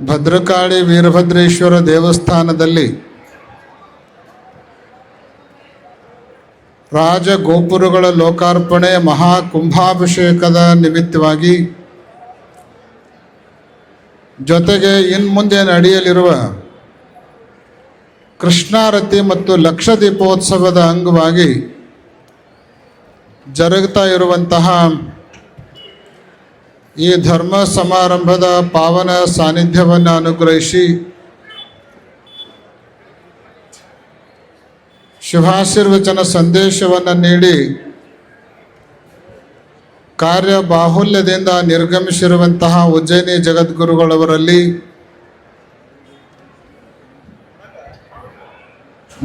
ಭದ್ರಕಾಳಿ ವೀರಭದ್ರೇಶ್ವರ ದೇವಸ್ಥಾನದಲ್ಲಿ ರಾಜಗೋಪುರಗಳ ಲೋಕಾರ್ಪಣೆ ಮಹಾಕುಂಭಾಭಿಷೇಕದ ನಿಮಿತ್ತವಾಗಿ ಜೊತೆಗೆ ಇನ್ಮುಂದೆ ನಡೆಯಲಿರುವ ಕೃಷ್ಣಾರತಿ ಮತ್ತು ಲಕ್ಷದೀಪೋತ್ಸವದ ಅಂಗವಾಗಿ ಜರುಗ್ತಾ ಇರುವಂತಹ ಈ ಧರ್ಮ ಸಮಾರಂಭದ ಪಾವನ ಸಾನ್ನಿಧ್ಯವನ್ನು ಅನುಗ್ರಹಿಸಿ ಶುಭಾಶೀರ್ವಚನ ಸಂದೇಶವನ್ನು ನೀಡಿ ಕಾರ್ಯ ಬಾಹುಲ್ಯದಿಂದ ನಿರ್ಗಮಿಸಿರುವಂತಹ ಉಜ್ಜಯಿನಿ ಜಗದ್ಗುರುಗಳವರಲ್ಲಿ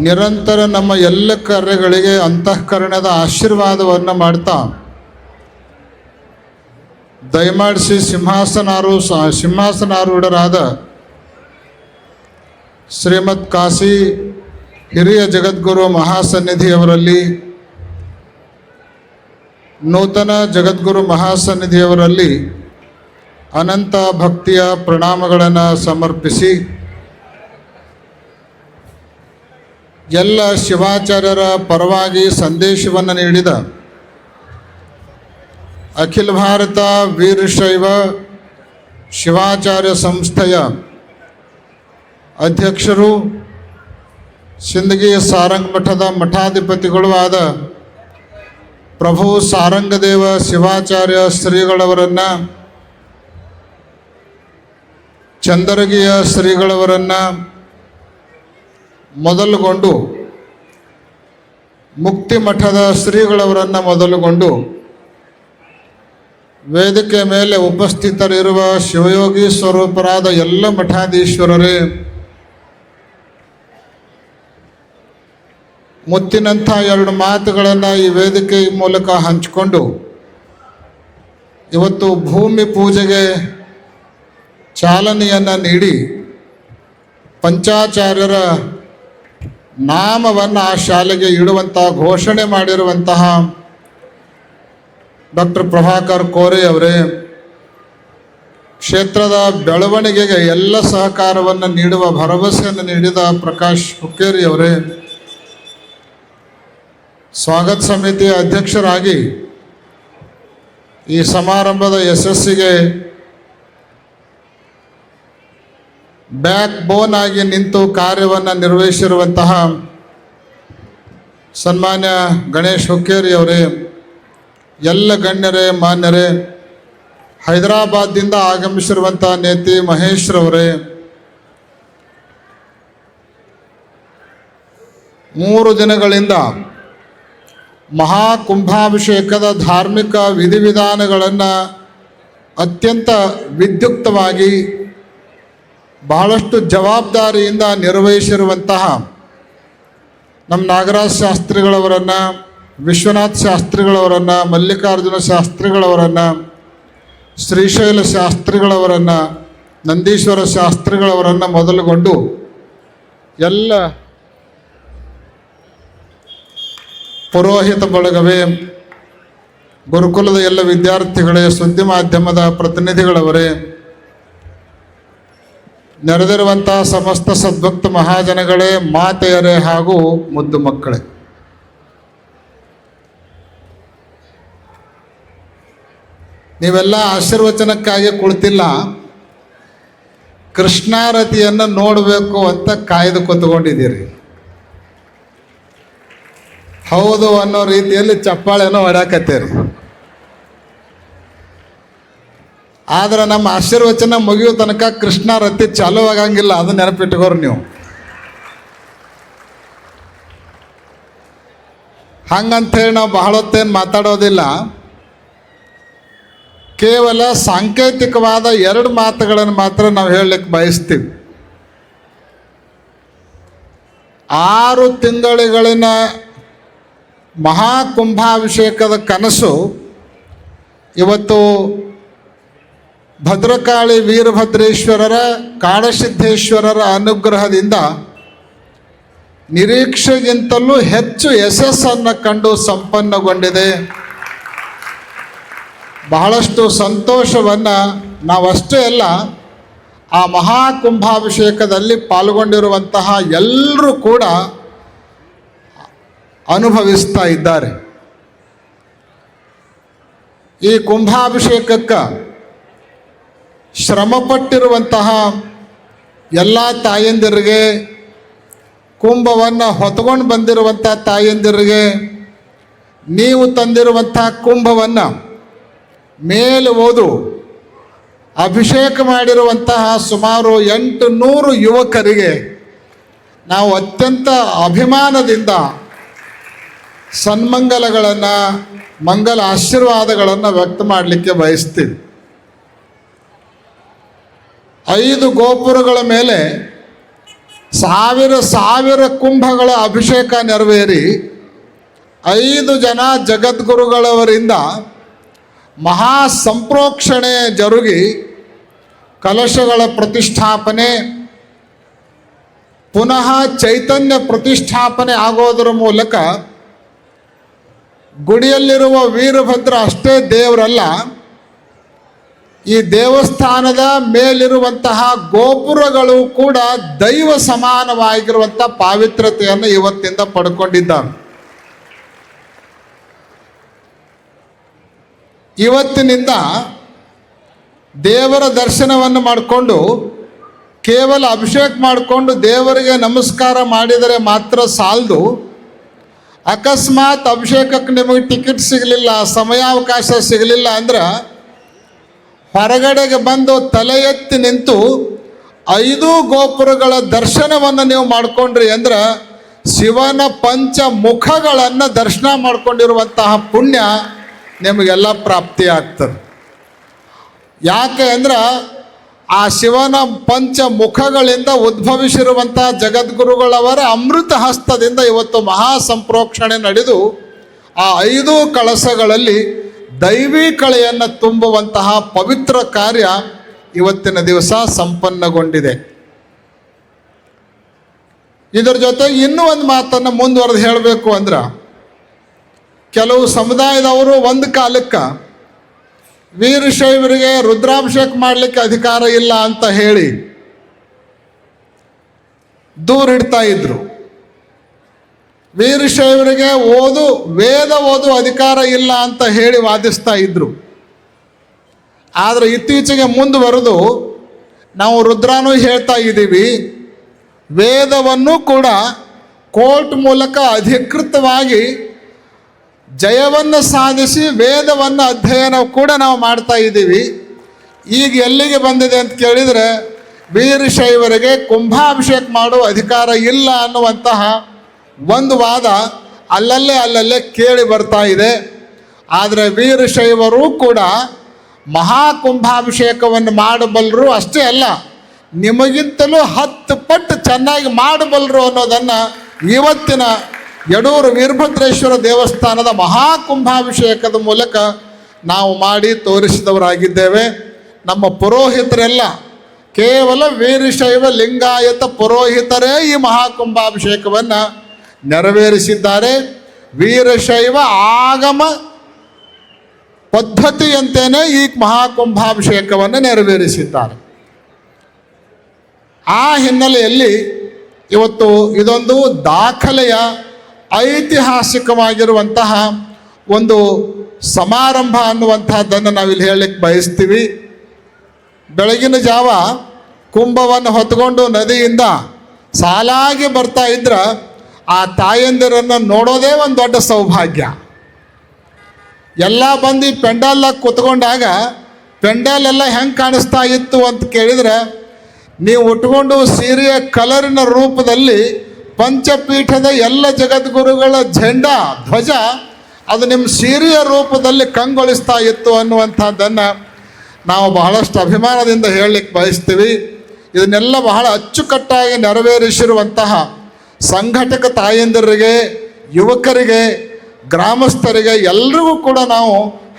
ನಿರಂತರ ನಮ್ಮ ಎಲ್ಲ ಕಾರ್ಯಗಳಿಗೆ ಅಂತಃಕರಣದ ಆಶೀರ್ವಾದವನ್ನು ಮಾಡ್ತಾ ದಯಮಾಡಿಸಿ ಸಿಂಹಾಸನಾರೂಢರಾದ ಶ್ರೀಮದ್ ಕಾಶಿ ಹಿರಿಯ ಜಗದ್ಗುರು ಮಹಾಸನ್ನಿಧಿಯವರಲ್ಲಿ ನೂತನ ಜಗದ್ಗುರು ಮಹಾಸನ್ನಿಧಿಯವರಲ್ಲಿ ಅನಂತ ಭಕ್ತಿಯ ಪ್ರಣಾಮಗಳನ್ನು ಸಮರ್ಪಿಸಿ ಎಲ್ಲ ಶಿವಾಚಾರ್ಯರ ಪರವಾಗಿ ಸಂದೇಶವನ್ನು ನೀಡಿದ ಅಖಿಲ ಭಾರತ ವೀರಶೈವ ಶಿವಾಚಾರ್ಯ ಸಂಸ್ಥೆಯ ಅಧ್ಯಕ್ಷರು ಸಿಂದಗಿ ಸಾರಂಗ ಮಠದ ಮಠಾಧಿಪತಿಗಳೂ ಆದ ಪ್ರಭು ಸಾರಂಗದೇವ ಶಿವಾಚಾರ್ಯ ಶ್ರೀಗಳವರನ್ನು, ಚಂದರಗಿಯ ಶ್ರೀಗಳವರನ್ನು ಮೊದಲುಗೊಂಡು ಮುಕ್ತಿ ಮಠದ ಶ್ರೀಗಳವರನ್ನು ಮೊದಲುಗೊಂಡು ವೇದಿಕೆ ಮೇಲೆ ಉಪಸ್ಥಿತರಿರುವ ಶಿವಯೋಗಿ ಸ್ವರೂಪರಾದ ಎಲ್ಲ ಮಠಾಧೀಶ್ವರರೇ, ಮುತ್ತಿನಂಥ ಎರಡು ಮಾತುಗಳನ್ನು ಈ ವೇದಿಕೆ ಮೂಲಕ ಹಂಚಿಕೊಂಡು ಇವತ್ತು ಭೂಮಿ ಪೂಜೆಗೆ ಚಾಲನೆಯನ್ನು ನೀಡಿ ಪಂಚಾಚಾರ್ಯರ ನಾಮವನ್ನು ಆ ಶಾಲೆಗೆ ಇಡುವಂಥ ಘೋಷಣೆ ಮಾಡಿರುವಂತಹ ಡಾಕ್ಟರ್ ಪ್ರಭಾಕರ್ ಕೋರೆ ಅವರೇ, ಕ್ಷೇತ್ರದ ಬೆಳವಣಿಗೆಗೆ ಎಲ್ಲ ಸಹಕಾರವನ್ನು ನೀಡುವ ಭರವಸೆಯನ್ನು ನೀಡಿದ ಪ್ರಕಾಶ್ ಹುಕ್ಕೇರಿ ಅವರೇ, ಸ್ವಾಗತ ಸಮಿತಿಯ ಅಧ್ಯಕ್ಷರಾಗಿ ಈ ಸಮಾರಂಭದ ಯಶಸ್ಸಿಗೆ ಬ್ಯಾಕ್ ಬೋನ್ ಆಗಿ ನಿಂತು ಕಾರ್ಯವನ್ನು ನಿರ್ವಹಿಸಿರುವಂತಹ ಸನ್ಮಾನ್ಯ ಗಣೇಶ್ ಹುಕ್ಕೇರಿ ಅವರೇ, ಎಲ್ಲ ಗಣ್ಯರೇ, ಮಾನ್ಯರೇ, ಹೈದರಾಬಾದ್ದಿಂದ ಆಗಮಿಸಿರುವಂಥ ನೇತಿ ಮಹೇಶ್ರವರೇ, 3 ದಿನಗಳಿಂದ ಮಹಾಕುಂಭಾಭಿಷೇಕದ ಧಾರ್ಮಿಕ ವಿಧಿವಿಧಾನಗಳನ್ನು ಅತ್ಯಂತ ವಿದ್ಯುಕ್ತವಾಗಿ ಬಹಳಷ್ಟು ಜವಾಬ್ದಾರಿಯಿಂದ ನಿರ್ವಹಿಸಿರುವಂತಹ ನಮ್ಮ ನಾಗರಾಜ್ ಶಾಸ್ತ್ರಿಗಳವರನ್ನು, ವಿಶ್ವನಾಥ್ ಶಾಸ್ತ್ರಿಗಳವರನ್ನು, ಮಲ್ಲಿಕಾರ್ಜುನ ಶಾಸ್ತ್ರಿಗಳವರನ್ನು, ಶ್ರೀಶೈಲ ಶಾಸ್ತ್ರಿಗಳವರನ್ನು, ನಂದೀಶ್ವರ ಶಾಸ್ತ್ರಿಗಳವರನ್ನು ಮೊದಲುಗೊಂಡು ಎಲ್ಲ ಪುರೋಹಿತ ಬಳಗವೇ, ಗುರುಕುಲದ ಎಲ್ಲ ವಿದ್ಯಾರ್ಥಿಗಳೇ, ಸುದ್ದಿ ಮಾಧ್ಯಮದ ಪ್ರತಿನಿಧಿಗಳವರೇ, ನೆರೆದಿರುವಂಥ ಸಮಸ್ತ ಸದ್ಭಕ್ತ ಮಹಾಜನಗಳೇ, ಮಾತೆಯರೇ ಹಾಗೂ ಮುದ್ದು ಮಕ್ಕಳೇ, ನೀವೆಲ್ಲ ಆಶೀರ್ವಚನಕ್ಕಾಗಿ ಕುಳಿತಿಲ್ಲ, ಕೃಷ್ಣಾರತಿಯನ್ನು ನೋಡಬೇಕು ಅಂತ ಕಾಯ್ದು ಕೂತ್ಕೊಂಡಿದ್ದೀರಿ. ಹೌದು ಅನ್ನೋ ರೀತಿಯಲ್ಲಿ ಚಪ್ಪಾಳೆನೋ ಹೊಡ್ಯಾಕತ್ತೀರಿ. ಆದ್ರೆ ನಮ್ಮ ಆಶೀರ್ವಚನ ಮುಗಿಯೋ ತನಕ ಕೃಷ್ಣಾರತಿ ಚಾಲೂ ಆಗಂಗಿಲ್ಲ, ಅದು ನೆನಪಿಟ್ಕೋರಿ ನೀವು. ಹಂಗಂಥೇಳಿ ನಾವು ಬಹಳ ಹೊತ್ತೇನು ಮಾತಾಡೋದಿಲ್ಲ. ಕೇವಲ ಸಾಂಕೇತಿಕವಾದ 2 ಮಾತುಗಳನ್ನು ಮಾತ್ರ ನಾವು ಹೇಳಲಿಕ್ಕೆ ಬಯಸ್ತೀವಿ. 6 ತಿಂಗಳಿನ ಮಹಾಕುಂಭಾಭಿಷೇಕದ ಕನಸು ಇವತ್ತು ಭದ್ರಕಾಳಿ ವೀರಭದ್ರೇಶ್ವರರ, ಕಾಡಸಿದ್ದೇಶ್ವರರ ಅನುಗ್ರಹದಿಂದ ನಿರೀಕ್ಷೆಗಿಂತಲೂ ಹೆಚ್ಚು ಯಶಸ್ಸನ್ನು ಕಂಡು ಸಂಪನ್ನಗೊಂಡಿದೆ. ಬಹಳಷ್ಟು ಸಂತೋಷವನ್ನು ನಾವಷ್ಟೇ ಅಲ್ಲ, ಆ ಮಹಾಕುಂಭಾಭಿಷೇಕದಲ್ಲಿ ಪಾಲ್ಗೊಂಡಿರುವಂತಹ ಎಲ್ಲರೂ ಕೂಡ ಅನುಭವಿಸ್ತಾ ಇದ್ದಾರೆ. ಈ ಕುಂಭಾಭಿಷೇಕಕ್ಕೆ ಶ್ರಮಪಟ್ಟಿರುವಂತಹ ಎಲ್ಲ ತಾಯಂದಿರಿಗೆ, ಕುಂಭವನ್ನು ಹೊತ್ಕೊಂಡು ಬಂದಿರುವಂಥ ತಾಯಂದಿರಿಗೆ, ನೀವು ತಂದಿರುವಂಥ ಕುಂಭವನ್ನು ಮೇಲೆ ಓದು ಅಭಿಷೇಕ ಮಾಡಿರುವಂತಹ ಸುಮಾರು 800 ಯುವಕರಿಗೆ ನಾವು ಅತ್ಯಂತ ಅಭಿಮಾನದಿಂದ ಸನ್ಮಂಗಲಗಳನ್ನು, ಮಂಗಲ ಆಶೀರ್ವಾದಗಳನ್ನು ವ್ಯಕ್ತ ಮಾಡಲಿಕ್ಕೆ ಬಯಸ್ತೀವಿ. 5 ಗೋಪುರಗಳ ಮೇಲೆ ಸಾವಿರ ಕುಂಭಗಳ ಅಭಿಷೇಕ ನೆರವೇರಿ 5 ಜನ ಜಗದ್ಗುರುಗಳವರಿಂದ ಮಹಾ ಸಂಪ್ರೋಕ್ಷಣೆ ಜರುಗಿ ಕಲಶಗಳ ಪ್ರತಿಷ್ಠಾಪನೆ, ಪುನಃ ಚೈತನ್ಯ ಪ್ರತಿಷ್ಠಾಪನೆ ಆಗೋದರ ಮೂಲಕ ಗುಡಿಯಲ್ಲಿರುವ ವೀರಭದ್ರ ಅಷ್ಟೇ ದೇವರಲ್ಲ, ಈ ದೇವಸ್ಥಾನದ ಮೇಲಿರುವಂತಹ ಗೋಪುರಗಳು ಕೂಡ ದೈವ ಸಮಾನವಾಗಿರುವಂಥ ಪಾವಿತ್ರತೆಯನ್ನು ಇವತ್ತಿಂದ ಪಡ್ಕೊಂಡಿದ್ದಾವೆ. ಇವತ್ತಿನಿಂದ ದೇವರ ದರ್ಶನವನ್ನು ಮಾಡಿಕೊಂಡು ಕೇವಲ ಅಭಿಷೇಕ ಮಾಡಿಕೊಂಡು ದೇವರಿಗೆ ನಮಸ್ಕಾರ ಮಾಡಿದರೆ ಮಾತ್ರ ಸಾಲದು. ಅಕಸ್ಮಾತ್ ಅಭಿಷೇಕಕ್ಕೆ ನಿಮಗೆ ಟಿಕೆಟ್ ಸಿಗಲಿಲ್ಲ, ಸಮಯಾವಕಾಶ ಸಿಗಲಿಲ್ಲ ಅಂದ್ರೆ ಹೊರಗಡೆಗೆ ಬಂದು ತಲೆ ಎತ್ತಿ ನಿಂತು 5 ಗೋಪುರಗಳ ದರ್ಶನವನ್ನು ನೀವು ಮಾಡಿಕೊಂಡ್ರಿ ಅಂದ್ರೆ ಶಿವನ ಪಂಚ ಮುಖಗಳನ್ನು ದರ್ಶನ ಮಾಡಿಕೊಂಡಿರುವಂತಹ ಪುಣ್ಯ ನಿಮಗೆಲ್ಲ ಪ್ರಾಪ್ತಿಯಾಗ್ತದೆ. ಯಾಕೆ ಅಂದ್ರೆ ಆ ಶಿವನ ಪಂಚ ಮುಖಗಳಿಂದ ಉದ್ಭವಿಸಿರುವಂಥ ಜಗದ್ಗುರುಗಳವರ ಅಮೃತ ಹಸ್ತದಿಂದ ಇವತ್ತು ಮಹಾ ಸಂಪ್ರೋಕ್ಷಣೆ ನಡೆದು ಆ 5 ಕಳಸಗಳಲ್ಲಿ ದೈವಿ ಕಳೆಯನ್ನು ತುಂಬುವಂತಹ ಪವಿತ್ರ ಕಾರ್ಯ ಇವತ್ತಿನ ದಿವಸ ಸಂಪನ್ನಗೊಂಡಿದೆ. ಇದರ ಜೊತೆ ಇನ್ನೂ ಒಂದು ಮಾತನ್ನು ಮುಂದುವರೆದು ಹೇಳಬೇಕು ಅಂದ್ರೆ, ಕೆಲವು ಸಮುದಾಯದವರು ಒಂದು ಕಾಲಕ್ಕೆ ವೀರಶೈವರಿಗೆ ರುದ್ರಾಭಿಷೇಕ ಮಾಡಲಿಕ್ಕೆ ಅಧಿಕಾರ ಇಲ್ಲ ಅಂತ ಹೇಳಿ ದೂರಿಡ್ತಾ ಇದ್ರು. ವೀರಶೈವರಿಗೆ ವೇದ ಓದು ಅಧಿಕಾರ ಇಲ್ಲ ಅಂತ ಹೇಳಿ ವಾದಿಸ್ತಾ ಇದ್ರು. ಆದರೆ ಇತ್ತೀಚೆಗೆ ಮುಂದುವರೆದು ನಾವು ರುದ್ರಾನೂ ಹೇಳ್ತಾ ಇದ್ದೀವಿ, ವೇದವನ್ನು ಕೂಡ ಕೋರ್ಟ್ ಮೂಲಕ ಅಧಿಕೃತವಾಗಿ ಜಯವನ್ನು ಸಾಧಿಸಿ ವೇದವನ್ನು ಅಧ್ಯಯನ ಕೂಡ ನಾವು ಮಾಡ್ತಾ ಇದ್ದೀವಿ. ಈಗ ಎಲ್ಲಿಗೆ ಬಂದಿದೆ ಅಂತ ಕೇಳಿದರೆ, ವೀರಶೈವರಿಗೆ ಕುಂಭಾಭಿಷೇಕ ಮಾಡುವ ಅಧಿಕಾರ ಇಲ್ಲ ಅನ್ನುವಂತಹ ಒಂದು ವಾದ ಅಲ್ಲಲ್ಲೇ ಕೇಳಿ ಬರ್ತಾ ಇದೆ. ಆದರೆ ವೀರಶೈವರು ಕೂಡ ಮಹಾಕುಂಭಾಭಿಷೇಕವನ್ನು ಮಾಡಬಲ್ಲರು, ಅಷ್ಟೇ ಅಲ್ಲ ನಿಮಗಿಂತಲೂ 10 ಪಟ್ಟು ಚೆನ್ನಾಗಿ ಮಾಡಬಲ್ಲರು ಅನ್ನೋದನ್ನು ಇವತ್ತಿನ ಯಡೂರು ವೀರಭದ್ರೇಶ್ವರ ದೇವಸ್ಥಾನದ ಮಹಾಕುಂಭಾಭಿಷೇಕದ ಮೂಲಕ ನಾವು ಮಾಡಿ ತೋರಿಸಿದವರಾಗಿದ್ದೇವೆ. ನಮ್ಮ ಪುರೋಹಿತರೆಲ್ಲ ಕೇವಲ ವೀರಶೈವ ಲಿಂಗಾಯತ ಪುರೋಹಿತರೇ ಈ ಮಹಾಕುಂಭಾಭಿಷೇಕವನ್ನು ನೆರವೇರಿಸಿದ್ದಾರೆ. ವೀರಶೈವ ಆಗಮ ಪದ್ಧತಿಯಂತೆಯೇ ಈ ಮಹಾಕುಂಭಾಭಿಷೇಕವನ್ನು ನೆರವೇರಿಸಿದ್ದಾರೆ. ಆ ಹಿನ್ನೆಲೆಯಲ್ಲಿ ಇವತ್ತು ಇದೊಂದು ದಾಖಲೆಯ ಐತಿಹಾಸಿಕವಾಗಿರುವಂತಹ ಒಂದು ಸಮಾರಂಭ ಅನ್ನುವಂಥದ್ದನ್ನು ನಾವಿಲ್ಲಿ ಹೇಳಲಿಕ್ಕೆ ಬಯಸ್ತೀವಿ. ಬೆಳಗಿನ ಜಾವ ಕುಂಭವನ್ನು ಹೊತ್ಕೊಂಡು ನದಿಯಿಂದ ಸಾಲಾಗಿ ಬರ್ತಾ ಇದ್ರೆ ಆ ತಾಯಂದಿರನ್ನು ನೋಡೋದೇ ಒಂದು ದೊಡ್ಡ ಸೌಭಾಗ್ಯ. ಎಲ್ಲ ಬಂದು ಪೆಂಡಾಲ್ದಾಗ ಕೂತ್ಕೊಂಡಾಗ ಪೆಂಡಾಲೆಲ್ಲ ಹೆಂಗೆ ಕಾಣಿಸ್ತಾ ಇತ್ತು ಅಂತ ಕೇಳಿದರೆ, ನೀವು ಉಟ್ಕೊಂಡು ಸೀರೆಯ ಕಲರಿನ ರೂಪದಲ್ಲಿ ಪಂಚಪೀಠದ ಎಲ್ಲ ಜಗದ್ಗುರುಗಳ ಧ್ವಜ ಅದು ನಿಮ್ಮ ಸೀರೆಯ ರೂಪದಲ್ಲಿ ಕಂಗೊಳಿಸ್ತಾ ಇತ್ತು ಅನ್ನುವಂಥದ್ದನ್ನು ನಾವು ಬಹಳಷ್ಟು ಅಭಿಮಾನದಿಂದ ಹೇಳಲಿಕ್ಕೆ ಬಯಸ್ತೀವಿ. ಇದನ್ನೆಲ್ಲ ಬಹಳ ಅಚ್ಚುಕಟ್ಟಾಗಿ ನೆರವೇರಿಸಿರುವಂತಹ ಸಂಘಟಕ ತಾಯಂದಿರಿಗೆ, ಯುವಕರಿಗೆ, ಗ್ರಾಮಸ್ಥರಿಗೆ ಎಲ್ಲರಿಗೂ ಕೂಡ ನಾವು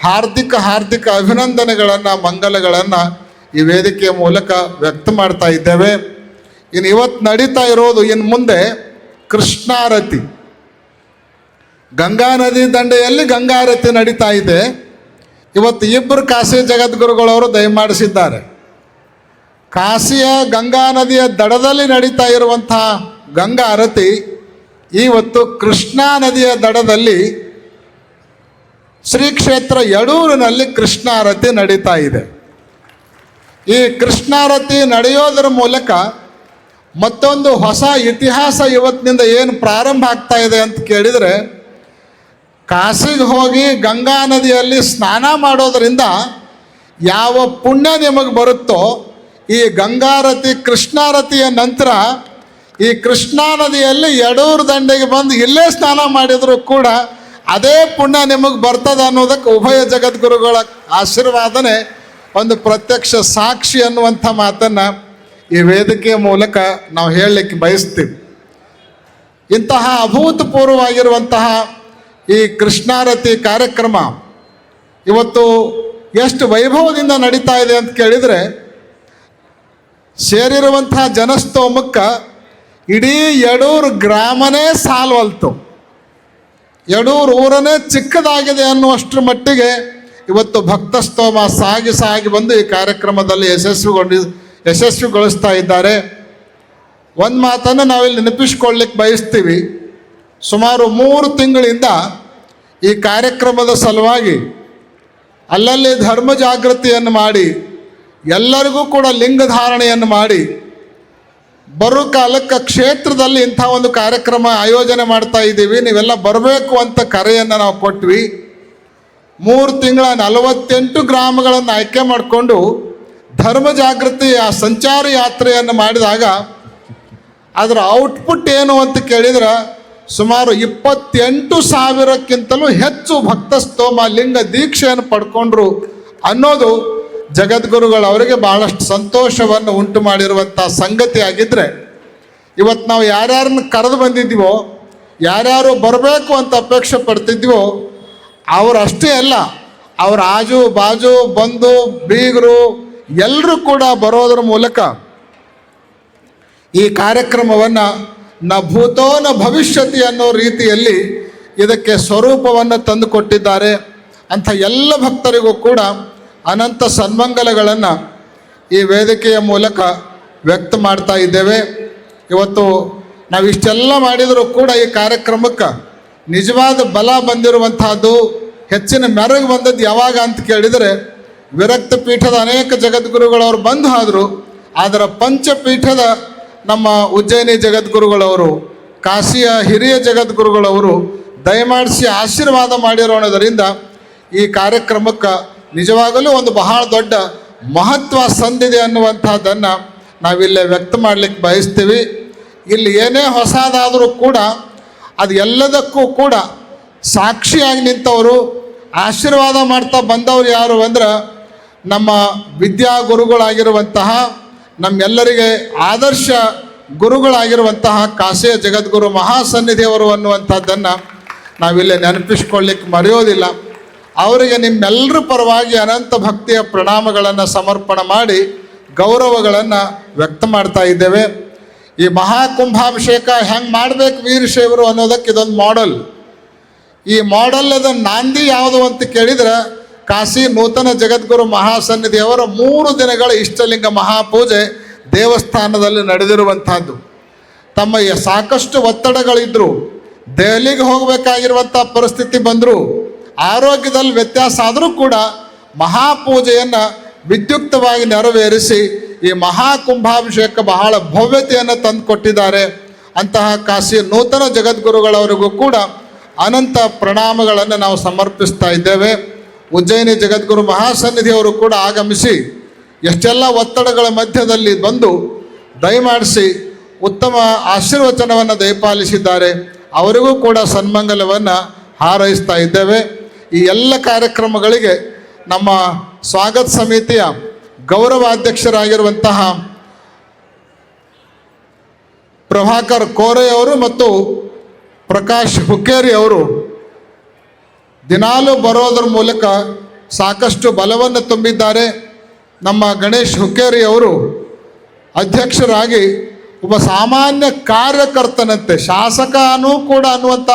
ಹಾರ್ದಿಕ ಅಭಿನಂದನೆಗಳನ್ನು, ಮಂಗಲಗಳನ್ನು ಈ ವೇದಿಕೆಯ ಮೂಲಕ ವ್ಯಕ್ತ ಮಾಡ್ತಾ ಇದ್ದೇವೆ. ಇನ್ನು ಇವತ್ತು ನಡೀತಾ ಇರೋದು, ಇನ್ನು ಮುಂದೆ ಕೃಷ್ಣಾರತಿ, ಗಂಗಾ ನದಿ ದಂಡೆಯಲ್ಲಿ ಗಂಗಾರತಿ ನಡೀತಾ ಇದೆ. ಇವತ್ತು 2 ಕಾಶಿ ಜಗದ್ಗುರುಗಳವರು ದಯಮಾಡಿಸಿದ್ದಾರೆ. ಕಾಶಿಯ ಗಂಗಾ ನದಿಯ ದಡದಲ್ಲಿ ನಡೀತಾ ಇರುವಂತಹ ಗಂಗಾ ಆರತಿ ಇವತ್ತು ಕೃಷ್ಣಾ ನದಿಯ ದಡದಲ್ಲಿ ಶ್ರೀ ಕ್ಷೇತ್ರ ಯಡೂರಿನಲ್ಲಿ ಕೃಷ್ಣಾರತಿ ನಡೀತಾ ಇದೆ. ಈ ಕೃಷ್ಣಾರತಿ ನಡೆಯೋದರ ಮೂಲಕ ಮತ್ತೊಂದು ಹೊಸ ಇತಿಹಾಸ ಇವತ್ತಿನಿಂದ ಏನು ಪ್ರಾರಂಭ ಆಗ್ತಾ ಇದೆ ಅಂತ ಕೇಳಿದರೆ, ಕಾಶಿಗೆ ಹೋಗಿ ಗಂಗಾ ನದಿಯಲ್ಲಿ ಸ್ನಾನ ಮಾಡೋದರಿಂದ ಯಾವ ಪುಣ್ಯ ನಿಮಗೆ ಬರುತ್ತೋ, ಈ ಗಂಗಾರತಿ ಕೃಷ್ಣಾರತಿಯ ನಂತರ ಈ ಕೃಷ್ಣಾ ನದಿಯಲ್ಲಿ ಯಡೂರು ದಂಡೆಗೆ ಬಂದು ಇಲ್ಲೇ ಸ್ನಾನ ಮಾಡಿದರೂ ಕೂಡ ಅದೇ ಪುಣ್ಯ ನಿಮಗೆ ಬರ್ತದೆ ಅನ್ನೋದಕ್ಕೆ ಉಭಯ ಜಗದ್ಗುರುಗಳ ಆಶೀರ್ವಾದನೆ ಒಂದು ಪ್ರತ್ಯಕ್ಷ ಸಾಕ್ಷಿ ಅನ್ನುವಂಥ ಮಾತನ್ನು ಈ ವೇದಿಕೆಯ ಮೂಲಕ ನಾವು ಹೇಳಲಿಕ್ಕೆ ಬಯಸ್ತೀವಿ. ಇಂತಹ ಅಭೂತಪೂರ್ವವಾಗಿರುವಂತಹ ಈ ಕೃಷ್ಣಾರತಿ ಕಾರ್ಯಕ್ರಮ ಇವತ್ತು ಎಷ್ಟು ವೈಭವದಿಂದ ನಡೀತಾ ಇದೆ ಅಂತ ಕೇಳಿದರೆ, ಸೇರಿರುವಂತಹ ಜನಸ್ತೋಮಕ್ಕೆ ಇಡೀ ಯಡೂರು ಗ್ರಾಮನೇ ಸಾಲ್ವಲ್ತು. ಯಡೂರು ಊರನೇ ಚಿಕ್ಕದಾಗಿದೆ ಅನ್ನುವಷ್ಟರ ಮಟ್ಟಿಗೆ ಇವತ್ತು ಭಕ್ತಸ್ತೋಮ ಸಾಗಿ ಸಾಗಿ ಬಂದು ಈ ಕಾರ್ಯಕ್ರಮದಲ್ಲಿ ಯಶಸ್ವಿಗೊಳಿಸ್ತಾ ಇದ್ದಾರೆ. ಒಂದು ಮಾತನ್ನು ನಾವಿಲ್ಲಿ ನೆನಪಿಸ್ಕೊಳ್ಳಿಕ್ಕೆ ಬಯಸ್ತೀವಿ. ಸುಮಾರು 3 ತಿಂಗಳಿಂದ ಈ ಕಾರ್ಯಕ್ರಮದ ಸಲುವಾಗಿ ಅಲ್ಲಲ್ಲಿ ಧರ್ಮ ಜಾಗೃತಿಯನ್ನು ಮಾಡಿ, ಎಲ್ಲರಿಗೂ ಕೂಡ ಲಿಂಗ ಧಾರಣೆಯನ್ನು ಮಾಡಿ, ಬರೋ ಕಾಲಕ್ಕೆ ಕ್ಷೇತ್ರದಲ್ಲಿ ಇಂಥ ಒಂದು ಕಾರ್ಯಕ್ರಮ ಆಯೋಜನೆ ಮಾಡ್ತಾ ಇದ್ದೀವಿ, ನೀವೆಲ್ಲ ಬರಬೇಕು ಅಂತ ಕರೆಯನ್ನು ನಾವು ಕೊಟ್ವಿ. 3 ತಿಂಗಳ 48 ಗ್ರಾಮಗಳನ್ನು ಆಯ್ಕೆ ಮಾಡಿಕೊಂಡು ಧರ್ಮ ಜಾಗೃತಿ ಆ ಸಂಚಾರ ಯಾತ್ರೆಯನ್ನು ಮಾಡಿದಾಗ ಅದರ ಔಟ್ಪುಟ್ ಏನು ಅಂತ ಕೇಳಿದ್ರೆ, ಸುಮಾರು 28,000ಕ್ಕಿಂತಲೂ ಹೆಚ್ಚು ಭಕ್ತಸ್ತೋಮ ಲಿಂಗ ದೀಕ್ಷೆಯನ್ನು ಪಡ್ಕೊಂಡ್ರು ಅನ್ನೋದು ಜಗದ್ಗುರುಗಳವರಿಗೆ ಭಾಳಷ್ಟು ಸಂತೋಷವನ್ನು ಉಂಟು ಮಾಡಿರುವಂಥ ಸಂಗತಿ ಆಗಿದ್ದರೆ, ಇವತ್ತು ನಾವು ಯಾರ್ಯಾರನ್ನ ಕರೆದು ಬಂದಿದ್ದೀವೋ, ಯಾರ್ಯಾರು ಬರಬೇಕು ಅಂತ ಅಪೇಕ್ಷೆ ಪಡ್ತಿದ್ದೀವೋ ಅವರಷ್ಟೇ ಅಲ್ಲ, ಅವರ ಆಜು ಬಾಜು ಬಂಧು ಬೀಗರು ಎಲ್ಲರೂ ಕೂಡ ಬರೋದ್ರ ಮೂಲಕ ಈ ಕಾರ್ಯಕ್ರಮವನ್ನು ನ ಭೂತೋ ನ ಭವಿಷ್ಯತಿ ಅನ್ನೋ ರೀತಿಯಲ್ಲಿ ಇದಕ್ಕೆ ಸ್ವರೂಪವನ್ನು ತಂದು ಕೊಟ್ಟಿದ್ದಾರೆ. ಅಂಥ ಎಲ್ಲ ಭಕ್ತರಿಗೂ ಕೂಡ ಅನಂತ ಸನ್ಮಂಗಲಗಳನ್ನು ಈ ವೇದಿಕೆಯ ಮೂಲಕ ವ್ಯಕ್ತ ಮಾಡ್ತಾ ಇದ್ದೇವೆ. ಇವತ್ತು ನಾವಿಷ್ಟೆಲ್ಲ ಮಾಡಿದರೂ ಕೂಡ ಈ ಕಾರ್ಯಕ್ರಮಕ್ಕೆ ನಿಜವಾದ ಬಲ ಬಂದಿರುವಂತಹದ್ದು, ಹೆಚ್ಚಿನ ಮೆರಗು ಬಂದದ್ದು ಯಾವಾಗ ಅಂತ ಕೇಳಿದರೆ, ವಿರಕ್ತ ಪೀಠದ ಅನೇಕ ಜಗದ್ಗುರುಗಳವರು ಬಂದು ಆದರು, ಅದರ ಪಂಚಪೀಠದ ನಮ್ಮ ಉಜ್ಜಯಿನಿ ಜಗದ್ಗುರುಗಳವರು, ಕಾಶಿಯ ಹಿರಿಯ ಜಗದ್ಗುರುಗಳವರು ದಯಮಾಡಿಸಿ ಆಶೀರ್ವಾದ ಮಾಡಿರೋಣದರಿಂದ ಈ ಕಾರ್ಯಕ್ರಮಕ್ಕೆ ನಿಜವಾಗಲೂ ಒಂದು ಬಹಳ ದೊಡ್ಡ ಮಹತ್ವ ಸಂದಿದೆ ಅನ್ನುವಂಥದ್ದನ್ನು ನಾವಿಲ್ಲೇ ವ್ಯಕ್ತ ಮಾಡಲಿಕ್ಕೆ ಬಯಸ್ತೀವಿ. ಇಲ್ಲಿ ಏನೇ ಹೊಸದಾದರೂ ಕೂಡ ಅದು ಎಲ್ಲದಕ್ಕೂ ಕೂಡ ಸಾಕ್ಷಿಯಾಗಿ ನಿಂತವರು, ಆಶೀರ್ವಾದ ಮಾಡ್ತಾ ಬಂದವರು ಯಾರು ಅಂದ್ರೆ ನಮ್ಮ ವಿದ್ಯಾಗುರುಗಳಾಗಿರುವಂತಹ, ನಮ್ಮೆಲ್ಲರಿಗೆ ಆದರ್ಶ ಗುರುಗಳಾಗಿರುವಂತಹ ಕಾಶಿಯ ಜಗದ್ಗುರು ಮಹಾಸನ್ನಿಧಿಯವರು ಅನ್ನುವಂಥದ್ದನ್ನು ನಾವಿಲ್ಲೇ ನೆನಪಿಸ್ಕೊಳ್ಳಿಕ್ಕೆ ಮರೆಯೋದಿಲ್ಲ. ಅವರಿಗೆ ನಿಮ್ಮೆಲ್ಲರ ಪರವಾಗಿ ಅನಂತ ಭಕ್ತಿಯ ಪ್ರಣಾಮಗಳನ್ನು ಸಮರ್ಪಣೆ ಮಾಡಿ ಗೌರವಗಳನ್ನು ವ್ಯಕ್ತ ಮಾಡ್ತಾ ಇದ್ದೇವೆ. ಈ ಮಹಾಕುಂಭಾಭಿಷೇಕ ಹೆಂಗೆ ಮಾಡಬೇಕು ವೀರಶೈವರು ಅನ್ನೋದಕ್ಕೆ ಇದೊಂದು ಮಾಡೆಲ್. ಈ ಮಾಡೆಲ್ಲದ ನಾಂದಿ ಯಾವುದು ಅಂತ ಕೇಳಿದರೆ, ಕಾಶಿ ನೂತನ ಜಗದ್ಗುರು ಮಹಾಸನ್ನಿಧಿಯವರ 3 ದಿನಗಳ ಇಷ್ಟಲಿಂಗ ಮಹಾಪೂಜೆ ದೇವಸ್ಥಾನದಲ್ಲಿ ನಡೆದಿರುವಂಥದ್ದು. ತಮ್ಮ ಸಾಕಷ್ಟು ಒತ್ತಡಗಳಿದ್ದರು, ದೆಹಲಿಗೆ ಹೋಗಬೇಕಾಗಿರುವಂಥ ಪರಿಸ್ಥಿತಿ ಬಂದರು, ಆರೋಗ್ಯದಲ್ಲಿ ವ್ಯತ್ಯಾಸ ಆದರೂ ಕೂಡ ಮಹಾಪೂಜೆಯನ್ನು ವಿದ್ಯುಕ್ತವಾಗಿ ನೆರವೇರಿಸಿ ಈ ಮಹಾಕುಂಭಾಭಿಷೇಕ ಬಹಳ ಭವ್ಯತೆಯನ್ನು ತಂದು ಕೊಟ್ಟಿದ್ದಾರೆ. ಅಂತಹ ಕಾಶಿ ನೂತನ ಜಗದ್ಗುರುಗಳವರಿಗೂ ಕೂಡ ಅನಂತ ಪ್ರಣಾಮಗಳನ್ನು ನಾವು ಸಮರ್ಪಿಸ್ತಾ ಇದ್ದೇವೆ. ಉಜ್ಜಯಿನಿ ಜಗದ್ಗುರು ಮಹಾಸನ್ನಿಧಿಯವರು ಕೂಡ ಆಗಮಿಸಿ ಎಷ್ಟೆಲ್ಲ ಒತ್ತಡಗಳ ಮಧ್ಯದಲ್ಲಿ ಬಂದು ದಯಮಾಡಿಸಿ ಉತ್ತಮ ಆಶೀರ್ವಚನವನ್ನು ದಯಪಾಲಿಸಿದ್ದಾರೆ. ಅವರಿಗೂ ಕೂಡ ಸನ್ಮಂಗಲವನ್ನು ಹಾರೈಸ್ತಾ ಇದ್ದೇವೆ. ಈ ಎಲ್ಲ ಕಾರ್ಯಕ್ರಮಗಳಿಗೆ ನಮ್ಮ ಸ್ವಾಗತ ಸಮಿತಿಯ ಗೌರವಾಧ್ಯಕ್ಷರಾಗಿರುವಂತಹ ಪ್ರಭಾಕರ್ ಕೋರೆಯವರು ಮತ್ತು ಪ್ರಕಾಶ್ ಹುಕ್ಕೇರಿ ಅವರು ದಿನಾಲೂ ಬರೋದ್ರ ಮೂಲಕ ಸಾಕಷ್ಟು ಬಲವನ್ನು ತುಂಬಿದ್ದಾರೆ. ನಮ್ಮ ಗಣೇಶ್ ಹುಕ್ಕೇರಿ ಅವರು ಅಧ್ಯಕ್ಷರಾಗಿ ಒಬ್ಬ ಸಾಮಾನ್ಯ ಕಾರ್ಯಕರ್ತನಂತೆ, ಶಾಸಕನೂ ಕೂಡ ಅನ್ನುವಂಥ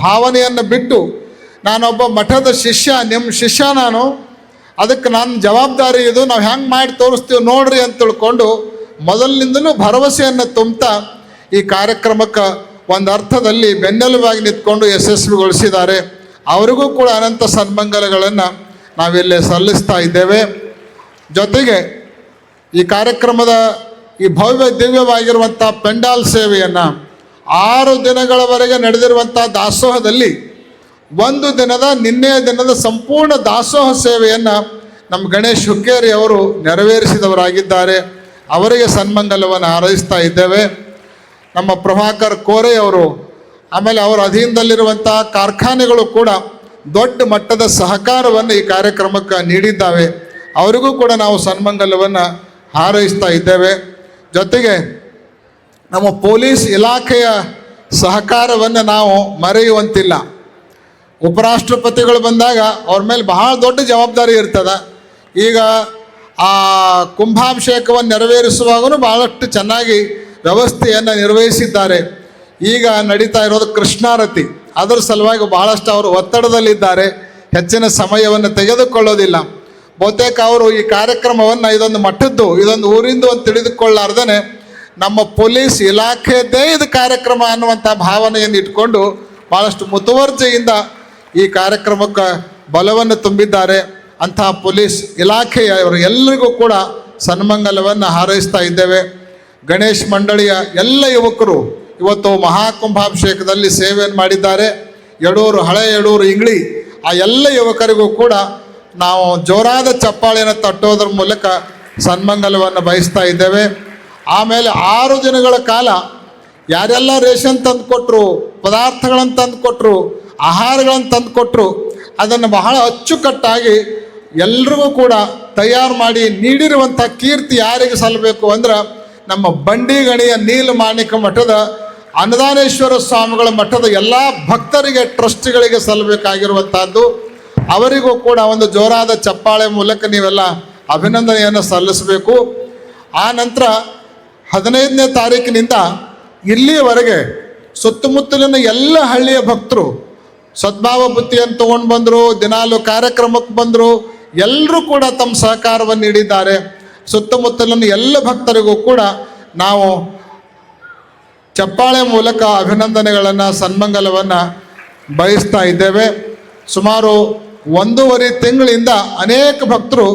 ಭಾವನೆಯನ್ನು ಬಿಟ್ಟು, ನಾನೊಬ್ಬ ಮಠದ ಶಿಷ್ಯ, ನಿಮ್ಮ ಶಿಷ್ಯ ನಾನು, ಅದಕ್ಕೆ ನನ್ನ ಜವಾಬ್ದಾರಿ ಇದು, ನಾವು ಹೆಂಗೆ ಮಾಡಿ ತೋರಿಸ್ತೀವಿ ನೋಡ್ರಿ ಅಂತ ತಿಳ್ಕೊಂಡು ಮೊದಲಿನಿಂದಲೂ ಭರವಸೆಯನ್ನು ತುಂಬ್ತಾ ಈ ಕಾರ್ಯಕ್ರಮಕ್ಕೆ ಒಂದು ಅರ್ಥದಲ್ಲಿ ಬೆನ್ನೆಲುಬಾಗಿ ನಿಂತ್ಕೊಂಡು ಯಶಸ್ವಿಗೊಳಿಸಿದ್ದಾರೆ. ಅವರಿಗೂ ಕೂಡ ಅನಂತ ಸನ್ಮಂಗಲಗಳನ್ನು ನಾವಿಲ್ಲಿ ಸಲ್ಲಿಸ್ತಾ ಇದ್ದೇವೆ. ಜೊತೆಗೆ ಈ ಕಾರ್ಯಕ್ರಮದ ಈ ಭವ್ಯ ದಿವ್ಯವಾಗಿರುವಂಥ ಪೆಂಡಾಲ್ ಸೇವೆಯನ್ನು 6 ದಿನಗಳವರೆಗೆ ನಡೆದಿರುವಂಥ ದಾಸೋಹದಲ್ಲಿ ನಿನ್ನೆಯ ದಿನದ ಸಂಪೂರ್ಣ ದಾಸೋಹ ಸೇವೆಯನ್ನು ನಮ್ಮ ಗಣೇಶ್ ಹುಕ್ಕೇರಿ ಅವರು ನೆರವೇರಿಸಿದವರಾಗಿದ್ದಾರೆ. ಅವರಿಗೆ ಸನ್ಮಂಗಲವನ್ನು ಹಾರೈಸ್ತಾ ಇದ್ದೇವೆ. ನಮ್ಮ ಪ್ರಭಾಕರ್ ಕೋರೆ ಅವರು, ಆಮೇಲೆ ಅವರ ಅಧೀನದಲ್ಲಿರುವಂಥ ಕಾರ್ಖಾನೆಗಳು ಕೂಡ ದೊಡ್ಡ ಮಟ್ಟದ ಸಹಕಾರವನ್ನು ಈ ಕಾರ್ಯಕ್ರಮಕ್ಕೆ ನೀಡಿದ್ದಾವೆ. ಅವರಿಗೂ ಕೂಡ ನಾವು ಸನ್ಮಂಗಲವನ್ನು ಹಾರೈಸ್ತಾ ಇದ್ದೇವೆ. ಜೊತೆಗೆ ನಮ್ಮ ಪೊಲೀಸ್ ಇಲಾಖೆಯ ಸಹಕಾರವನ್ನು ನಾವು ಮರೆಯುವಂತಿಲ್ಲ. ಉಪರಾಷ್ಟ್ರಪತಿಗಳು ಬಂದಾಗ ಅವ್ರ ಮೇಲೆ ಬಹಳ ದೊಡ್ಡ ಜವಾಬ್ದಾರಿ ಇರ್ತದೆ. ಈಗ ಆ ಕುಂಭಾಭಿಷೇಕವನ್ನು ನೆರವೇರಿಸುವಾಗೂ ಭಾಳಷ್ಟು ಚೆನ್ನಾಗಿ ವ್ಯವಸ್ಥೆಯನ್ನು ನಿರ್ವಹಿಸಿದ್ದಾರೆ. ಈಗ ನಡೀತಾ ಇರೋದು ಕೃಷ್ಣಾರತಿ, ಅದರ ಸಲುವಾಗಿ ಬಹಳಷ್ಟು ಅವರು ಒತ್ತಡದಲ್ಲಿದ್ದಾರೆ, ಹೆಚ್ಚಿನ ಸಮಯವನ್ನು ತೆಗೆದುಕೊಳ್ಳೋದಿಲ್ಲ. ಬಹುತೇಕ ಅವರು ಈ ಕಾರ್ಯಕ್ರಮವನ್ನು ಇದೊಂದು ಮಠದ್ದು, ಇದೊಂದು ಊರಿಂದು ಅಂತ ತಿಳಿದುಕೊಳ್ಳಾರ್ದೇ ನಮ್ಮ ಪೊಲೀಸ್ ಇಲಾಖೆಯದ್ದೇ ಇದು ಕಾರ್ಯಕ್ರಮ ಅನ್ನುವಂಥ ಭಾವನೆಯನ್ನು ಇಟ್ಕೊಂಡು ಭಾಳಷ್ಟು ಮುತುವರ್ಜಿಯಿಂದ ಈ ಕಾರ್ಯಕ್ರಮಕ್ಕೆ ಬಲವನ್ನು ತುಂಬಿದ್ದಾರೆ. ಅಂತಹ ಪೊಲೀಸ್ ಇಲಾಖೆಯವರು ಎಲ್ಲರಿಗೂ ಕೂಡ ಸನ್ಮಂಗಲವನ್ನು ಹಾರೈಸ್ತಾ ಇದ್ದೇವೆ. ಗಣೇಶ್ ಮಂಡಳಿಯ ಎಲ್ಲ ಯುವಕರು ಇವತ್ತು ಮಹಾಕುಂಭಾಭಿಷೇಕದಲ್ಲಿ ಸೇವೆಯನ್ನು ಮಾಡಿದ್ದಾರೆ. ಯಡೂರು, ಹಳೆ ಯಡೂರು, ಇಂಗ್ಳಿ ಆ ಎಲ್ಲ ಯುವಕರಿಗೂ ಕೂಡ ನಾವು ಜೋರಾದ ಚಪ್ಪಾಳೆಯನ್ನು ತಟ್ಟೋದ್ರ ಮೂಲಕ ಸನ್ಮಂಗಲವನ್ನು ಬಯಸ್ತಾ ಇದ್ದೇವೆ. ಆಮೇಲೆ 6 ದಿನಗಳ ಕಾಲ ಯಾರೆಲ್ಲ ರೇಷನ್ ತಂದು ಕೊಟ್ಟರು, ಪದಾರ್ಥಗಳನ್ನು ತಂದು ಕೊಟ್ಟರು, ಆಹಾರಗಳನ್ನು ತಂದು ಕೊಟ್ಟರು, ಅದನ್ನು ಬಹಳ ಅಚ್ಚುಕಟ್ಟಾಗಿ ಎಲ್ರಿಗೂ ಕೂಡ ತಯಾರು ಮಾಡಿ ನೀಡಿರುವಂಥ ಕೀರ್ತಿ ಯಾರಿಗೆ ಸಲ್ಲಬೇಕು ಅಂದ್ರೆ ನಮ್ಮ ಬಂಡಿಗಣಿಯ ನೀಲಮಾಣಿಕ ಮಠದ ಅನ್ನದಾನೇಶ್ವರ ಸ್ವಾಮಿಗಳ ಮಠದ ಎಲ್ಲ ಭಕ್ತರಿಗೆ, ಟ್ರಸ್ಟಿಗಳಿಗೆ ಸಲ್ಲಬೇಕಾಗಿರುವಂಥದ್ದು. ಅವರಿಗೂ ಕೂಡ ಒಂದು ಜೋರಾದ ಚಪ್ಪಾಳೆ ಮೂಲಕ ನೀವೆಲ್ಲ ಅಭಿನಂದನೆಯನ್ನು ಸಲ್ಲಿಸಬೇಕು. ಆ ನಂತರ 15ನೇ ತಾರೀಕಿನಿಂದ ಇಲ್ಲಿಯವರೆಗೆ ಸುತ್ತಮುತ್ತಲಿನ ಎಲ್ಲ ಹಳ್ಳಿಯ ಭಕ್ತರು ಸದ್ಭಾವ ಬುತ್ತಿಯನ್ನು ತೊಗೊಂಡು ಬಂದರು, ದಿನಾಲು ಕಾರ್ಯಕ್ರಮಕ್ಕೆ ಬಂದರು, ಎಲ್ಲರೂ ಕೂಡ ತಮ್ಮ ಸಹಕಾರವನ್ನು ನೀಡಿದ್ದಾರೆ. ಸುತ್ತಮುತ್ತಲಿನ ಎಲ್ಲ ಭಕ್ತರಿಗೂ ಕೂಡ ನಾವು ಚಪ್ಪಾಳೆ ಮೂಲಕ ಅಭಿನಂದನೆಗಳನ್ನು, ಸನ್ಮಂಗಲವನ್ನು ಬಯಸ್ತಾ ಇದ್ದೇವೆ. ಸುಮಾರು 1.5 ತಿಂಗಳಿಂದ ಅನೇಕ ಭಕ್ತರು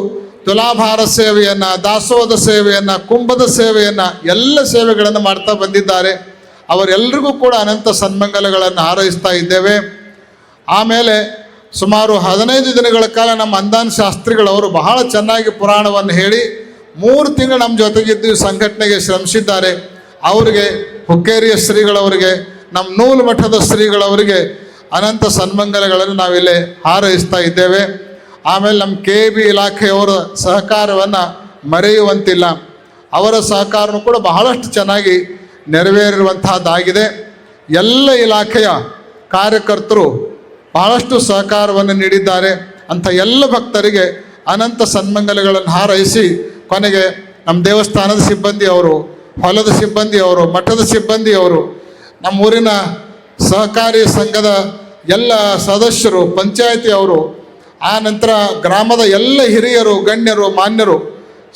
ತುಲಾಭಾರ ಸೇವೆಯನ್ನು, ದಾಸೋಹದ ಸೇವೆಯನ್ನು, ಕುಂಭದ ಸೇವೆಯನ್ನು, ಎಲ್ಲ ಸೇವೆಗಳನ್ನು ಮಾಡ್ತಾ ಬಂದಿದ್ದಾರೆ. ಅವರೆಲ್ಲರಿಗೂ ಕೂಡ ಅನಂತ ಸನ್ಮಂಗಲಗಳನ್ನು ಹಾರೈಸ್ತಾ ಇದ್ದೇವೆ. ಆಮೇಲೆ ಸುಮಾರು 15 ದಿನಗಳ ಕಾಲ ನಮ್ಮ ಅಂದಾನ್ ಶಾಸ್ತ್ರಿಗಳವರು ಬಹಳ ಚೆನ್ನಾಗಿ ಪುರಾಣವನ್ನು ಹೇಳಿ 3 ತಿಂಗಳು ನಮ್ಮ ಜೊತೆಗಿದ್ದು ಸಂಘಟನೆಗೆ ಶ್ರಮಿಸಿದ್ದಾರೆ. ಅವರಿಗೆ, ಹುಕ್ಕೇರಿಯ ಶ್ರೀಗಳವರಿಗೆ, ನಮ್ಮ ನೂಲು ಮಠದ ಶ್ರೀಗಳವರಿಗೆ ಅನಂತ ಸನ್ಮಂಗಲಗಳನ್ನು ನಾವಿಲ್ಲಿ ಹಾರೈಸ್ತಾ ಇದ್ದೇವೆ. ಆಮೇಲೆ ನಮ್ಮ KB ಇಲಾಖೆಯವರ ಸಹಕಾರವನ್ನು ಮರೆಯುವಂತಿಲ್ಲ. ಅವರ ಸಹಕಾರನೂ ಕೂಡ ಬಹಳಷ್ಟು ಚೆನ್ನಾಗಿ ನೆರವೇರಿರುವಂತಹದ್ದಾಗಿದೆ. ಎಲ್ಲ ಇಲಾಖೆಯ ಕಾರ್ಯಕರ್ತರು ಬಹಳಷ್ಟು ಸಹಕಾರವನ್ನು ನೀಡಿದ್ದಾರೆ. ಅಂಥ ಎಲ್ಲ ಭಕ್ತರಿಗೆ ಅನಂತ ಸನ್ಮಂಗಲಗಳನ್ನು ಹಾರೈಸಿ ಕೊನೆಗೆ ನಮ್ಮ ದೇವಸ್ಥಾನದ ಸಿಬ್ಬಂದಿಯವರು, ಹೊಲದ ಸಿಬ್ಬಂದಿಯವರು, ಮಠದ ಸಿಬ್ಬಂದಿಯವರು, ನಮ್ಮೂರಿನ ಸಹಕಾರಿ ಸಂಘದ ಎಲ್ಲ ಸದಸ್ಯರು, ಪಂಚಾಯತಿಯವರು, ಆ ನಂತರ ಗ್ರಾಮದ ಎಲ್ಲ ಹಿರಿಯರು, ಗಣ್ಯರು, ಮಾನ್ಯರು,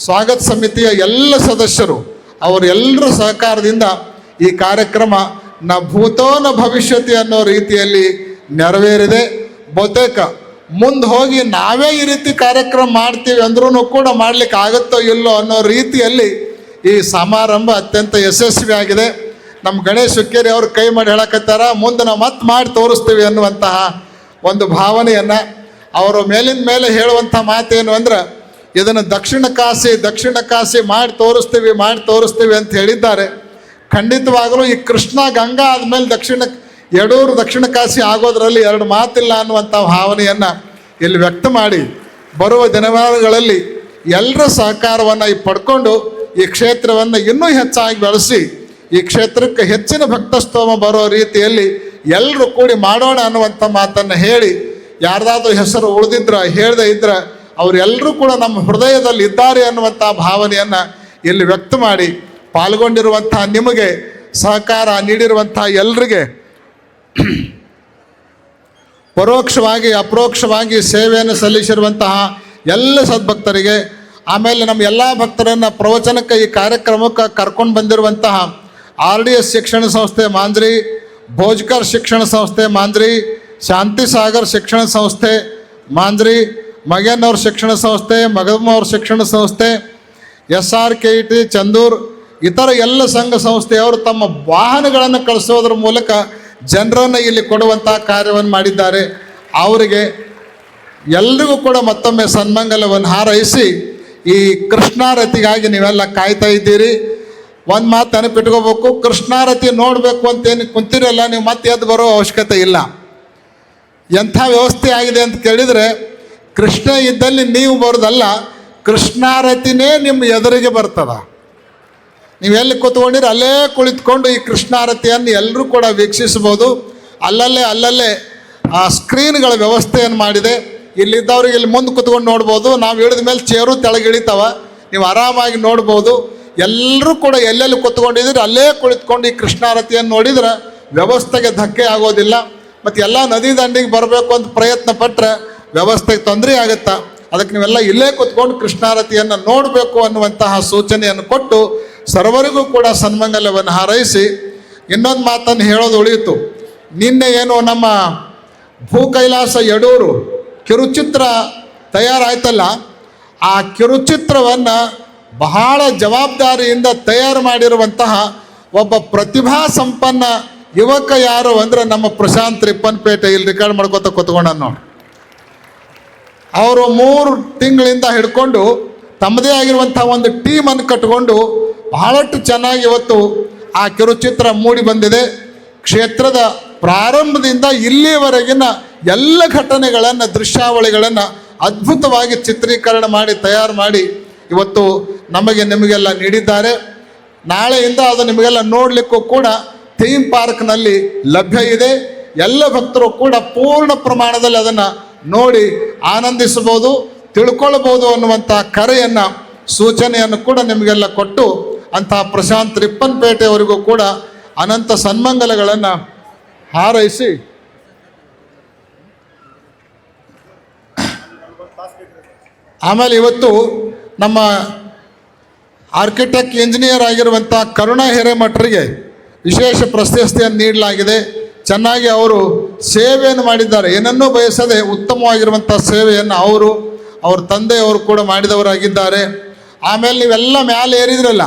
ಸ್ವಾಗತ ಸಮಿತಿಯ ಎಲ್ಲ ಸದಸ್ಯರು, ಅವರೆಲ್ಲರ ಸಹಕಾರದಿಂದ ಈ ಕಾರ್ಯಕ್ರಮ ನ ಭೂತೋ ನ ಭವಿಷ್ಯತಿ ಅನ್ನೋ ರೀತಿಯಲ್ಲಿ ನೆರವೇರಿದೆ. ಬಹುತೇಕ ಮುಂದೆ ಹೋಗಿ ನಾವೇ ಈ ರೀತಿ ಕಾರ್ಯಕ್ರಮ ಮಾಡ್ತೀವಿ ಅಂದ್ರೂ ಕೂಡ ಮಾಡಲಿಕ್ಕೆ ಆಗುತ್ತೋ ಇಲ್ಲೋ ಅನ್ನೋ ರೀತಿಯಲ್ಲಿ ಈ ಸಮಾರಂಭ ಅತ್ಯಂತ ಯಶಸ್ವಿಯಾಗಿದೆ. ನಮ್ಮ ಗಣೇಶ್ ಹುಕ್ಕೇರಿ ಅವರು ಕೈ ಮಾಡಿ ಹೇಳಕತ್ತಾರ, ಮುಂದೆ ನಾವು ಮತ್ತೆ ಮಾಡಿ ತೋರಿಸ್ತೀವಿ ಅನ್ನುವಂತಹ ಒಂದು ಭಾವನೆಯನ್ನು ಅವರು ಮೇಲಿಂದ ಮೇಲೆ ಹೇಳುವಂಥ ಮಾತೇನು ಅಂದ್ರೆ, ಇದನ್ನು ದಕ್ಷಿಣ ಕಾಶಿ ಮಾಡಿ ತೋರಿಸ್ತೀವಿ ಅಂತ ಹೇಳಿದ್ದಾರೆ. ಖಂಡಿತವಾಗಲೂ ಈ ಕೃಷ್ಣ ಗಂಗಾ ಆದಮೇಲೆ ಯಡೂರು ದಕ್ಷಿಣ ಕಾಶಿ ಆಗೋದ್ರಲ್ಲಿ 2 ಮಾತಿಲ್ಲ ಅನ್ನುವಂಥ ಭಾವನೆಯನ್ನು ಇಲ್ಲಿ ವ್ಯಕ್ತ ಮಾಡಿ ಬರುವ ದಿನಗಳಲ್ಲಿ ಎಲ್ಲರ ಸಹಕಾರವನ್ನು ಪಡ್ಕೊಂಡು ಈ ಕ್ಷೇತ್ರವನ್ನು ಇನ್ನೂ ಹೆಚ್ಚಾಗಿ ಬೆಳೆಸಿ ಈ ಕ್ಷೇತ್ರಕ್ಕೆ ಹೆಚ್ಚಿನ ಭಕ್ತಸ್ತೋಮ ಬರೋ ರೀತಿಯಲ್ಲಿ ಎಲ್ಲರೂ ಕೂಡಿ ಮಾಡೋಣ ಅನ್ನುವಂಥ ಮಾತನ್ನು ಹೇಳಿ, ಯಾರ್ದಾದ್ರೂ ಹೆಸರು ಹೇಳದೇ ಇದ್ರೆ ಅವರೆಲ್ಲರೂ ಕೂಡ ನಮ್ಮ ಹೃದಯದಲ್ಲಿ ಇದ್ದಾರೆ ಅನ್ನುವಂಥ ಭಾವನೆಯನ್ನು ಇಲ್ಲಿ ವ್ಯಕ್ತ ಮಾಡಿ ಪಾಲ್ಗೊಂಡಿರುವಂಥ ನಿಮಗೆ, ಸಹಕಾರ ನೀಡಿರುವಂಥ ಎಲ್ಲರಿಗೆ, ಪರೋಕ್ಷವಾಗಿ ಅಪರೋಕ್ಷವಾಗಿ ಸೇವೆಯನ್ನು ಸಲ್ಲಿಸಿರುವಂತಹ ಎಲ್ಲ ಸದ್ಭಕ್ತರಿಗೆ, ಆಮೇಲೆ ನಮ್ಮ ಎಲ್ಲ ಭಕ್ತರನ್ನು ಪ್ರವಚನಕ್ಕೆ ಈ ಕಾರ್ಯಕ್ರಮಕ್ಕೆ ಕರ್ಕೊಂಡು ಬಂದಿರುವಂತಹ RDS ಶಿಕ್ಷಣ ಸಂಸ್ಥೆ ಮಾಂಜ್ರಿ, ಭೋಜ್ಕರ್ ಶಿಕ್ಷಣ ಸಂಸ್ಥೆ ಮಾಂಜ್ರಿ, ಶಾಂತಿ ಸಾಗರ್ ಶಿಕ್ಷಣ ಸಂಸ್ಥೆ ಮಾಂಜ್ರಿ, ಮಗೇನವ್ರ ಶಿಕ್ಷಣ ಸಂಸ್ಥೆ, ಮಗದಮ್ಮವ್ರ ಶಿಕ್ಷಣ ಸಂಸ್ಥೆ, SRKET ಚಂದೂರ್, ಇತರ ಎಲ್ಲ ಸಂಘ ಸಂಸ್ಥೆಯವರು ತಮ್ಮ ವಾಹನಗಳನ್ನು ಕಳಿಸೋದ್ರ ಮೂಲಕ ಜನರನ್ನು ಇಲ್ಲಿ ಕೊಡುವಂಥ ಕಾರ್ಯವನ್ನು ಮಾಡಿದ್ದಾರೆ. ಅವರಿಗೆ ಎಲ್ರಿಗೂ ಕೂಡ ಮತ್ತೊಮ್ಮೆ ಸನ್ಮಂಗಲವನ್ನು ಹಾರೈಸಿ, ಈ ಕೃಷ್ಣಾರತಿಗಾಗಿ ನೀವೆಲ್ಲ ಕಾಯ್ತಾ ಇದ್ದೀರಿ. ಒಂದು ಮಾತು ನೆನಪಿಟ್ಕೋಬೇಕು, ಕೃಷ್ಣಾರತಿ ನೋಡಬೇಕು ಅಂತೇನು ಕುಂತಿರಲ್ಲ, ನೀವು ಮತ್ತೆ ಎದ್ದು ಬರೋ ಅವಶ್ಯಕತೆ ಇಲ್ಲ. ಎಂಥ ವ್ಯವಸ್ಥೆ ಆಗಿದೆ ಅಂತ ಕೇಳಿದರೆ, ಕೃಷ್ಣ ಇದ್ದಲ್ಲಿ ನೀವು ಬರೋದಲ್ಲ, ಕೃಷ್ಣಾರತಿನೇ ನಿಮ್ಮ ಎದುರಿಗೆ ಬರ್ತದ. ನೀವೆಲ್ಲಿ ಕೂತ್ಕೊಂಡಿರಿ ಅಲ್ಲೇ ಕುಳಿತುಕೊಂಡು ಈ ಕೃಷ್ಣಾರತಿಯನ್ನು ಎಲ್ಲರೂ ಕೂಡ ವೀಕ್ಷಿಸ್ಬೋದು. ಅಲ್ಲಲ್ಲೇ ಆ ಸ್ಕ್ರೀನ್ಗಳ ವ್ಯವಸ್ಥೆಯನ್ನು ಮಾಡಿದೆ. ಇಲ್ಲಿದ್ದವ್ರಿಗೆ ಇಲ್ಲಿ ಮುಂದೆ ಕೂತ್ಕೊಂಡು ನೋಡ್ಬೋದು. ನಾವು ಇಳಿದ ಮೇಲೆ ಚೇರು ತೆಳಗೆ ಇಳಿತಾವ, ನೀವು ಆರಾಮಾಗಿ ನೋಡ್ಬೋದು. ಎಲ್ಲರೂ ಕೂಡ ಎಲ್ಲೆಲ್ಲಿ ಕೂತ್ಕೊಂಡಿದ್ರೆ ಅಲ್ಲೇ ಕುಳಿತುಕೊಂಡು ಈ ಕೃಷ್ಣಾರತಿಯನ್ನು ನೋಡಿದ್ರೆ ವ್ಯವಸ್ಥೆಗೆ ಧಕ್ಕೆ ಆಗೋದಿಲ್ಲ. ಮತ್ತು ಎಲ್ಲ ನದಿ ದಂಡಿಗೆ ಬರಬೇಕು ಅಂತ ಪ್ರಯತ್ನ ಪಟ್ಟರೆ ವ್ಯವಸ್ಥೆಗೆ ತೊಂದರೆ ಆಗುತ್ತಾ. ಅದಕ್ಕೆ ನೀವೆಲ್ಲ ಇಲ್ಲೇ ಕೂತ್ಕೊಂಡು ಕೃಷ್ಣಾರತಿಯನ್ನು ನೋಡಬೇಕು ಅನ್ನುವಂತಹ ಸೂಚನೆಯನ್ನು ಕೊಟ್ಟು ಸರ್ವರಿಗೂ ಕೂಡ ಸನ್ಮಂಗಲವನ್ನು ಹಾರೈಸಿ, ಇನ್ನೊಂದು ಮಾತನ್ನು ಹೇಳೋದು ಉಳಿಯಿತು. ನಿನ್ನೆ ಏನು ನಮ್ಮ ಭೂ ಕೈಲಾಸ ಯಡೂರು ಕಿರುಚಿತ್ರ ತಯಾರಾಯ್ತಲ್ಲ, ಆ ಕಿರುಚಿತ್ರವನ್ನು ಬಹಳ ಜವಾಬ್ದಾರಿಯಿಂದ ತಯಾರು ಮಾಡಿರುವಂತಹ ಒಬ್ಬ ಪ್ರತಿಭಾ ಸಂಪನ್ನ ಯುವಕ ಯಾರು ಅಂದರೆ ನಮ್ಮ ಪ್ರಶಾಂತ್ ರಿಪ್ಪನ್ಪೇಟೆ, ಇಲ್ಲಿ ರೆಕಾರ್ಡ್ ಮಾಡ್ಕೊತ ಕೂತ್ಕೊಂಡ ನೋಡಿ. ಅವರು 3 ತಿಂಗಳಿಂದ ಹಿಡ್ಕೊಂಡು ತಮ್ಮದೇ ಆಗಿರುವಂಥ ಒಂದು ಟೀಮನ್ನು ಕಟ್ಟಿಕೊಂಡು ಬಹಳಷ್ಟು ಚೆನ್ನಾಗಿ ಇವತ್ತು ಆ ಕಿರುಚಿತ್ರ ಮೂಡಿ ಬಂದಿದೆ. ಕ್ಷೇತ್ರದ ಪ್ರಾರಂಭದಿಂದ ಇಲ್ಲಿಯವರೆಗಿನ ಎಲ್ಲ ಘಟನೆಗಳನ್ನು, ದೃಶ್ಯಾವಳಿಗಳನ್ನು ಅದ್ಭುತವಾಗಿ ಚಿತ್ರೀಕರಣ ಮಾಡಿ ತಯಾರು ಮಾಡಿ ಇವತ್ತು ನಿಮಗೆಲ್ಲ ನೀಡಿದ್ದಾರೆ. ನಾಳೆಯಿಂದ ಅದು ನಿಮಗೆಲ್ಲ ನೋಡಲಿಕ್ಕೂ ಕೂಡ ಥೀಮ್ ಪಾರ್ಕ್ನಲ್ಲಿ ಲಭ್ಯ ಇದೆ. ಎಲ್ಲ ಭಕ್ತರು ಕೂಡ ಪೂರ್ಣ ಪ್ರಮಾಣದಲ್ಲಿ ಅದನ್ನು ನೋಡಿ ಆನಂದಿಸಬಹುದು, ತಿಳ್ಕೊಳ್ಬೋದು ಅನ್ನುವಂಥ ಕರೆಯನ್ನು, ಸೂಚನೆಯನ್ನು ಕೂಡ ನಿಮಗೆಲ್ಲ ಕೊಟ್ಟು, ಅಂತಹ ಪ್ರಶಾಂತ್ ರಿಪ್ಪನ್ಪೇಟೆಯವರಿಗೂ ಕೂಡ ಅನಂತ ಸನ್ಮಂಗಲಗಳನ್ನು ಹಾರೈಸಿ ಆಮೇಲೆ ಇವತ್ತು ನಮ್ಮ ಆರ್ಕಿಟೆಕ್ಟ್ ಇಂಜಿನಿಯರ್ ಆಗಿರುವಂಥ ಕರುಣಾ ಹಿರೇಮಠರಿಗೆ ವಿಶೇಷ ಪ್ರಶಸ್ತಿಯನ್ನು ನೀಡಲಾಗಿದೆ. ಚೆನ್ನಾಗಿ ಅವರು ಸೇವೆಯನ್ನು ಮಾಡಿದ್ದಾರೆ. ಏನನ್ನೂ ಬಯಸದೆ ಉತ್ತಮವಾಗಿರುವಂಥ ಸೇವೆಯನ್ನು ಅವ್ರ ತಂದೆಯವರು ಕೂಡ ಮಾಡಿದವರಾಗಿದ್ದಾರೆ. ಆಮೇಲೆ ನೀವೆಲ್ಲ ಮ್ಯಾಲೆ ಏರಿದ್ರಲ್ಲ,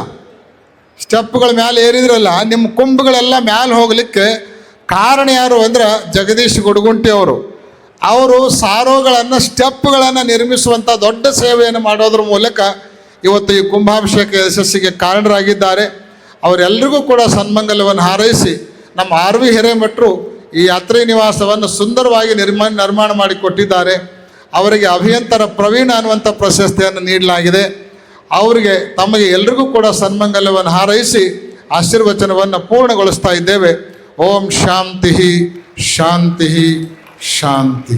ಸ್ಟೆಪ್ಗಳ ಮ್ಯಾಲೆ ಏರಿದ್ರಲ್ಲ, ನಿಮ್ಮ ಕುಂಭಗಳೆಲ್ಲ ಮ್ಯಾಲೆ ಹೋಗಲಿಕ್ಕೆ ಕಾರಣ ಯಾರು ಅಂದರೆ ಜಗದೀಶ್ ಗುಡಗುಂಟಿ ಅವರು ಸಾರೋಗಳನ್ನು, ಸ್ಟೆಪ್ಗಳನ್ನು ನಿರ್ಮಿಸುವಂಥ ದೊಡ್ಡ ಸೇವೆಯನ್ನು ಮಾಡೋದ್ರ ಮೂಲಕ ಇವತ್ತು ಈ ಕುಂಭಾಭಿಷೇಕ ಯಶಸ್ಸಿಗೆ ಕಾರಣರಾಗಿದ್ದಾರೆ. ಅವರೆಲ್ಲರಿಗೂ ಕೂಡ ಸನ್ಮಂಗಲವನ್ನು ಹಾರೈಸಿ, ನಮ್ಮ RV ಹಿರೇಮಠರು ಈ ಯಾತ್ರಿ ನಿವಾಸವನ್ನು ಸುಂದರವಾಗಿ ನಿರ್ಮಾಣ ಮಾಡಿಕೊಟ್ಟಿದ್ದಾರೆ. ಅವರಿಗೆ ಅಭಿಯಂತರ ಪ್ರವೀಣ ಅನ್ನುವಂಥ ಪ್ರಶಸ್ತಿಯನ್ನು ನೀಡಲಾಗಿದೆ. ಅವರಿಗೆ ತಮಗೆ ಎಲ್ರಿಗೂ ಕೂಡ ಸನ್ಮಂಗಲವನ್ನು ಹಾರೈಸಿ ಆಶೀರ್ವಚನವನ್ನು ಪೂರ್ಣಗೊಳಿಸ್ತಾ ಇದ್ದೇವೆ. ಓಂ ಶಾಂತಿ ಶಾಂತಿ ಶಾಂತಿ.